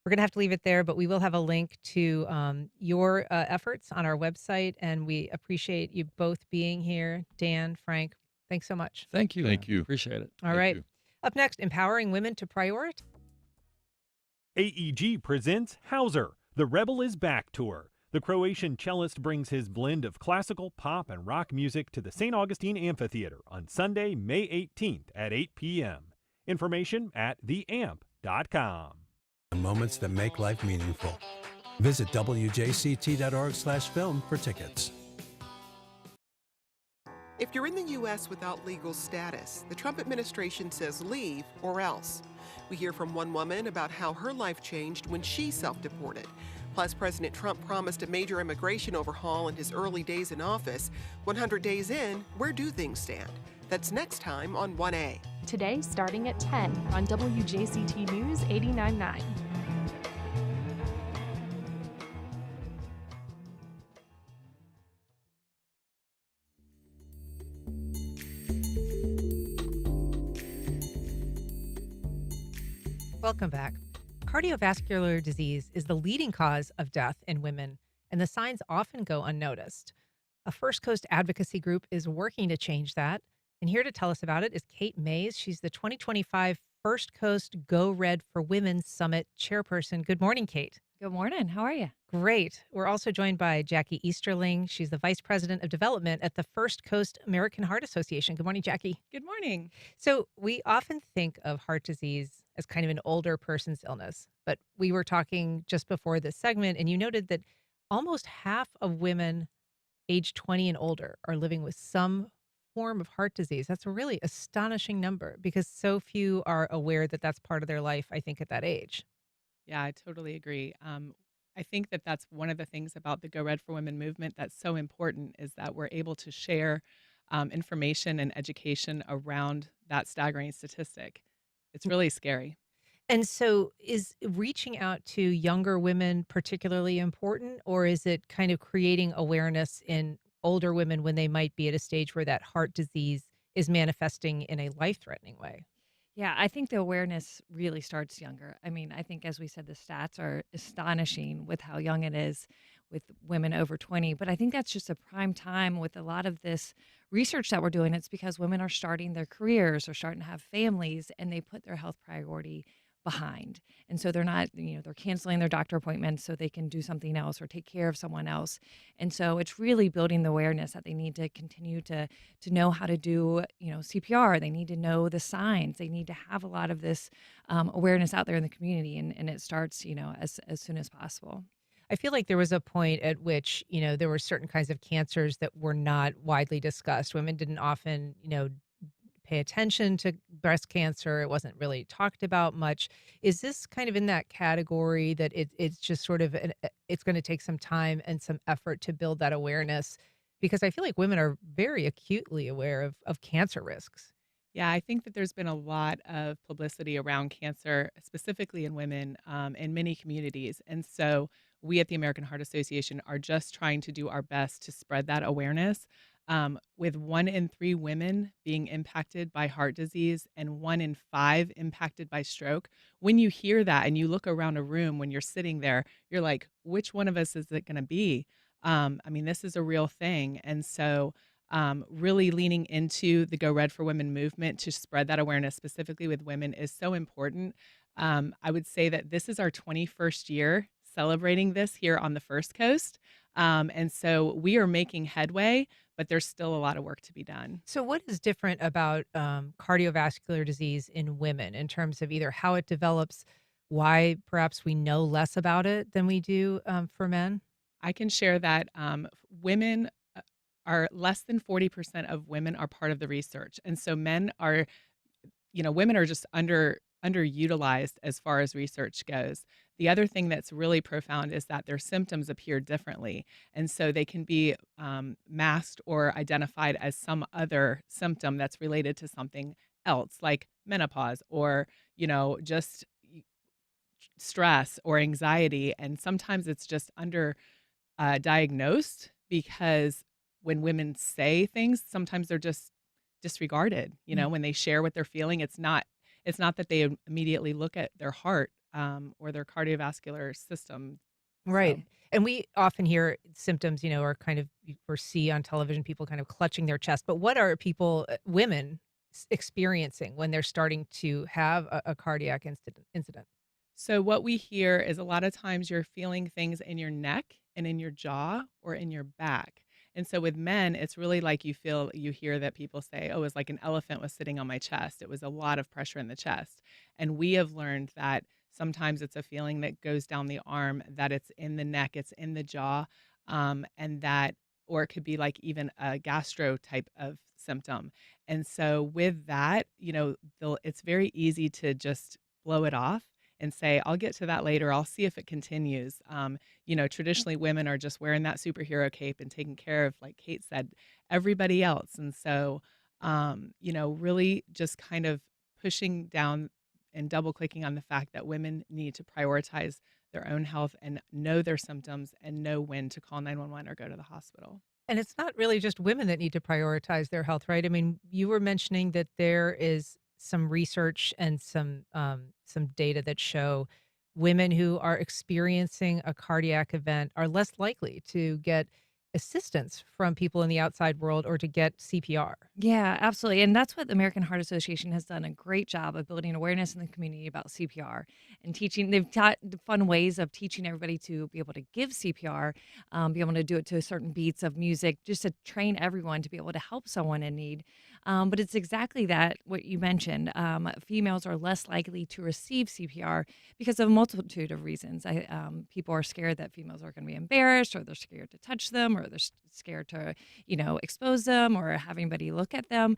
Speaker 3: We're going to have to leave it there, but we will have a link to your efforts on our website, and we appreciate you both being here. Dan, Frank, thanks so much.
Speaker 18: Thank you.
Speaker 17: Thank you.
Speaker 18: Appreciate it.
Speaker 3: All right. Up next, empowering women to prioritize.
Speaker 1: AEG presents Hauser, the Rebel is Back tour. The Croatian cellist brings his blend of classical, pop, and rock music to the St. Augustine Amphitheater on Sunday, May 18th at 8 p.m. Information at theamp.com.
Speaker 19: Moments that make life meaningful. Visit WJCT.org/film for tickets.
Speaker 20: If you're in the U.S. without legal status, the Trump administration says leave or else. We hear from one woman about how her life changed when she self-deported. Plus, President Trump promised a major immigration overhaul in his early days in office. 100 days in, where do things stand? That's next time on 1A.
Speaker 21: Today, starting at 10 on WJCT News 89.9.
Speaker 3: Welcome back. Cardiovascular disease is the leading cause of death in women, and the signs often go unnoticed. A First Coast advocacy group is working to change that. And here to tell us about it is Kate Mays. She's the 2025 First Coast Go Red for Women Summit chairperson. Good morning, Kate.
Speaker 2: Good morning. How are you?
Speaker 3: Great. We're also joined by Jackie Easterling. She's the Vice President of Development at the First Coast American Heart Association. Good morning, Jackie.
Speaker 2: Good morning.
Speaker 3: So we often think of heart disease as kind of an older person's illness, but we were talking just before this segment, and you noted that almost half of women age 20 and older are living with some form of heart disease. That's a really astonishing number because so few are aware that that's part of their life, I think, at that age.
Speaker 2: Yeah, I totally agree. I think that that's one of the things about the Go Red for Women movement that's so important is that we're able to share information and education around that staggering statistic. It's really scary.
Speaker 3: And so is reaching out to younger women particularly important, or is it kind of creating awareness in older women when they might be at a stage where that heart disease is manifesting in a life-threatening way?
Speaker 2: Yeah, I think the awareness really starts younger. I mean, I think, as we said, the stats are astonishing with how young it is with women over 20. But I think that's just a prime time with a lot of this research that we're doing. It's because women are starting their careers or starting to have families, and they put their health priority behind. And so they're not, they're canceling their doctor appointments so they can do something else or take care of someone else. And so it's really building the awareness that they need to continue to know how to do, CPR. They need to know the signs. They need to have a lot of this awareness out there in the community. And it starts, as soon as possible.
Speaker 3: I feel like there was a point at which, there were certain kinds of cancers that were not widely discussed. Women didn't often, pay attention to breast cancer. It wasn't really talked about much. Is this kind of in that category that it's just sort of, it's going to take some time and some effort to build that awareness? Because I feel like women are very acutely aware of cancer risks.
Speaker 2: Yeah, I think that there's been a lot of publicity around cancer, specifically in women, in many communities. And so we at the American Heart Association are just trying to do our best to spread that awareness. With 1 in 3 women being impacted by heart disease and 1 in 5 impacted by stroke, when you hear that and you look around a room when you're sitting there, you're like, which one of us is it going to be? This is a real thing. And so really leaning into the Go Red for Women movement to spread that awareness specifically with women is so important. I would say that this is our 21st year celebrating this here on the First Coast. And so we are making headway, but there's still a lot of work to be done.
Speaker 3: So what is different about cardiovascular disease in women in terms of either how it develops, why perhaps we know less about it than we do for men?
Speaker 2: I can share that women are less than 40% of women are part of the research. And so men are, women are just underutilized as far as research goes. The other thing that's really profound is that their symptoms appear differently. And so they can be masked or identified as some other symptom that's related to something else, like menopause or, just stress or anxiety. And sometimes it's just under diagnosed because when women say things, sometimes they're just disregarded. When they share what they're feeling, it's not that they immediately look at their heart or their cardiovascular system.
Speaker 3: Right.
Speaker 2: So,
Speaker 3: And we often hear symptoms, are kind of, or see on television people kind of clutching their chest. But what are people, women, experiencing when they're starting to have a cardiac incident?
Speaker 2: so what we hear is a lot of times you're feeling things in your neck and in your jaw or in your back. And so with men, it's really like you hear that people say, oh, it's like an elephant was sitting on my chest. It was a lot of pressure in the chest. And we have learned that sometimes it's a feeling that goes down the arm, that it's in the neck, it's in the jaw, or it could be like even a gastro type of symptom. And so with that, it's very easy to just blow it off and say, I'll get to that later. I'll see if it continues. Traditionally women are just wearing that superhero cape and taking care of, like Kate said, everybody else. And so, really just kind of pushing down and double clicking on the fact that women need to prioritize their own health and know their symptoms and know when to call 911 or go to the hospital.
Speaker 3: And it's not really just women that need to prioritize their health, right? I mean, you were mentioning that there is some research and some data that show women who are experiencing a cardiac event are less likely to get assistance from people in the outside world or to get CPR.
Speaker 5: Yeah, absolutely. And that's what the American Heart Association has done a great job of building awareness in the community about CPR and teaching. They've taught fun ways of teaching everybody to be able to give CPR, be able to do it to certain beats of music, just to train everyone to be able to help someone in need. But it's exactly that, what you mentioned. Females are less likely to receive CPR because of a multitude of reasons. People are scared that females are going to be embarrassed, or they're scared to touch them, or they're scared to, expose them or have anybody look at them,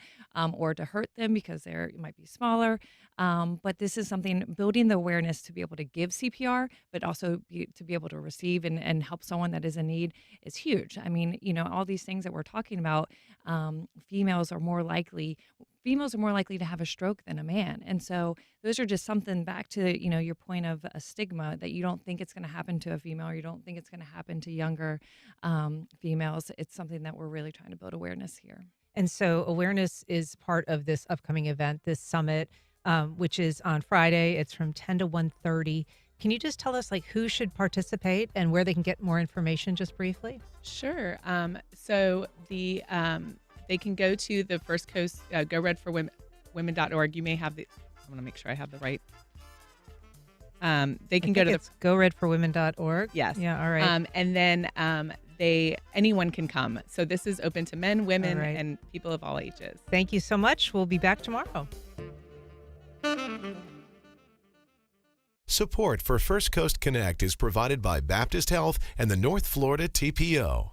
Speaker 5: or to hurt them because they might be smaller. But this is something, building the awareness to be able to give CPR, but also to be able to receive and help someone that is in need is huge. I mean, all these things that we're talking about, females are more likely to have a stroke than a man. And so those are just something, back to, your point of a stigma, that you don't think it's going to happen to a female, or you don't think it's going to happen to younger females. It's something that we're really trying to build awareness here.
Speaker 3: And so awareness is part of this upcoming event, this summit, which is on Friday. It's from 10 to 1:30. Can you just tell us who should participate and where they can get more information, just briefly?
Speaker 2: Sure. So they can go to the First Coast, Go Red for Women.org. You may have I want to make sure I have the right. They can go to
Speaker 3: it's goredforwomen.org.
Speaker 2: Yes.
Speaker 3: Yeah. All right.
Speaker 2: And then anyone can come. So this is open to men, women,
Speaker 3: All right.
Speaker 2: and people of all ages.
Speaker 3: Thank you so much. We'll be back tomorrow.
Speaker 22: Support for First Coast Connect is provided by Baptist Health and the North Florida TPO.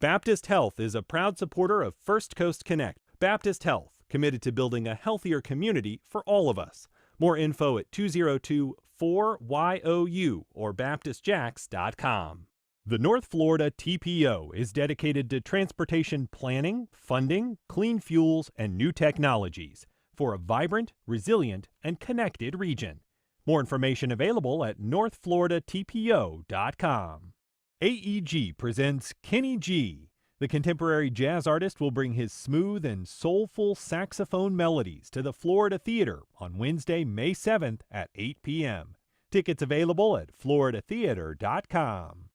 Speaker 1: Baptist Health is a proud supporter of First Coast Connect. Baptist Health, committed to building a healthier community for all of us. More info at 202-4YOU or baptistjacks.com. The North Florida TPO is dedicated to transportation planning, funding, clean fuels, and new technologies for a vibrant, resilient, and connected region. More information available at northfloridatpo.com. AEG presents Kenny G. The contemporary jazz artist will bring his smooth and soulful saxophone melodies to the Florida Theater on Wednesday, May 7th at 8 p.m. Tickets available at floridatheater.com.